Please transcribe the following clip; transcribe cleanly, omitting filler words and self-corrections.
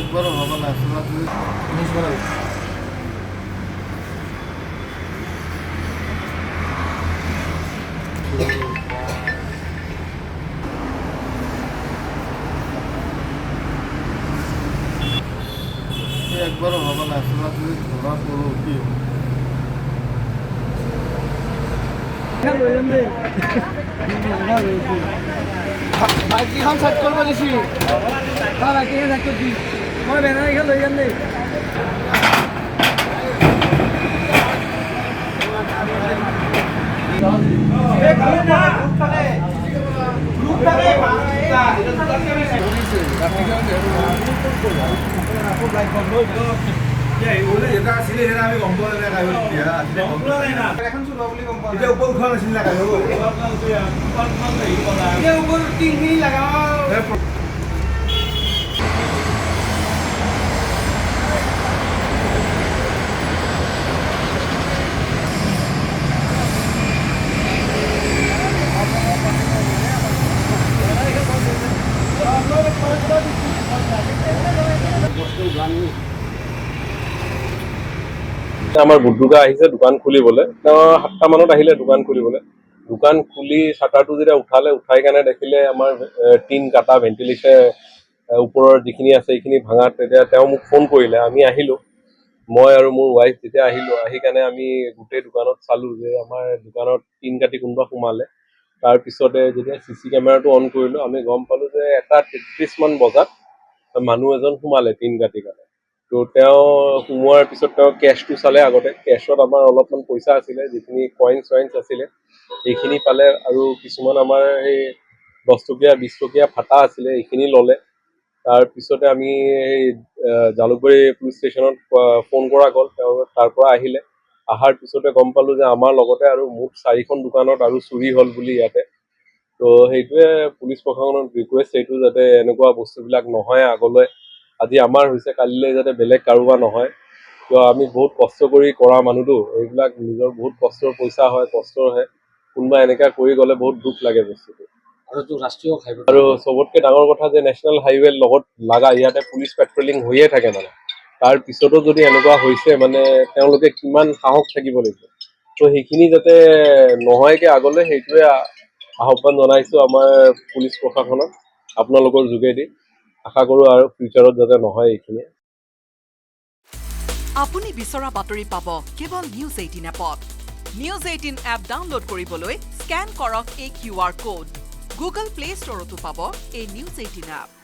একবারও হবে না একবারও হবে না যদি ধরা পড়ো কি সাইড করবো দিছি মই বেনার এখানে লই যান দেই আমি গম পোৱা নাই আমাৰ বুদ্ধুকা আহিছে দোকান খুলিবলৈ 7টা মানত আহিলে দোকান খুলিবলৈ দোকান খুলি শাটাৰটো যেতিয়া উঠাই কাৰণে দেখিলে আমাৰ টিন কাটা ভেন্টিলেশ্যন ওপৰৰ যিখিনি আছে এইখিনি ভাঙা তেতিয়া তেওঁ মোক ফোন কৰিলে আমি আহিলো মই আৰু মোৰ ৱাইফ যেতিয়া আহিলো আহি কাৰণে আমি গোটেই দোকানত চালো যে আমাৰ দোকানত টিন কাটি কোনোবা সোমালে তাৰ পিছতে যেতিয়া সিসি কেমেৰাটো অন কৰিলো আমি গম পালো যে 1:33 মান বজাত মানুহ এজন সোমালে টিন কাটি কাৰণে তো তেওঁ সোমোৱাৰ পিছত তেওঁ কেছটো চালে আগতে কেছত আমাৰ অলপমান পইচা আছিলে যিখিনি কইনছ আছিলে এইখিনি পালে আৰু কিছুমান আমাৰ এই 10 টকীয়া 20 টকীয়া ফাটা আছিলে এইখিনি ললে তাৰ পিছতে আমি এই জালুকবাৰী পুলিচ ষ্টেচনত ফোন কৰা গ'ল তেওঁ তাৰ পৰা আহিলে আহাৰ পিছতে গম পালো যে আমাৰ লগতে আৰু মুঠ 4খন দোকানত আৰু চুৰি হল বুলি ইয়াতে তো সেইটোৱে পুলিচ প্ৰশাসনক ৰিকুৱেষ্ট এইটো যাতে এনেকুৱা বস্তুবিলাক নহয় আগলৈ আজি আমাৰ হৈছে কালিলৈ যাতে বেলেগ কাৰোবাৰ নহয় তো আমি বহুত কষ্ট কৰি কৰা মানুহটো এইবিলাক নিজৰ বহুত কষ্টৰ পইচা হয় কষ্টৰ হয় কোনোবা এনেকা কৰি গলে বহুত দুখ লাগে বস্তুটো আৰু সবতকে ডাঙৰ কথা যে নেশ্যনেল হাইৱে লগত লাগা ইয়াতে পুলিচ পেট্ৰলিং হৈয়ে থাকে মানে তাৰ পিছতো যদি এনেকুৱা হৈছে মানে তেওঁলোকে কিমান সাহস থাকিব লাগিব তো সেইখিনি যাতে নহয়কে আগলৈ সেইটোৱে আহ্বান জনাইছো আমাৰ পুলিচ প্ৰশাসনক আপোনালোকৰ যোগেদি আশা কৰো আৰু ফিউচাৰত যাতে নহয় এইখিনি আপুনি বিচৰা বাতৰি পাব কেৱল নিউজ 18 এপত নিউজ 18 এপ ডাউনলোড কৰিবলৈ স্ক্যান কৰক এই QR কোড গুগল প্লে ষ্টৰতো পাব এই নিউজ 18 এপ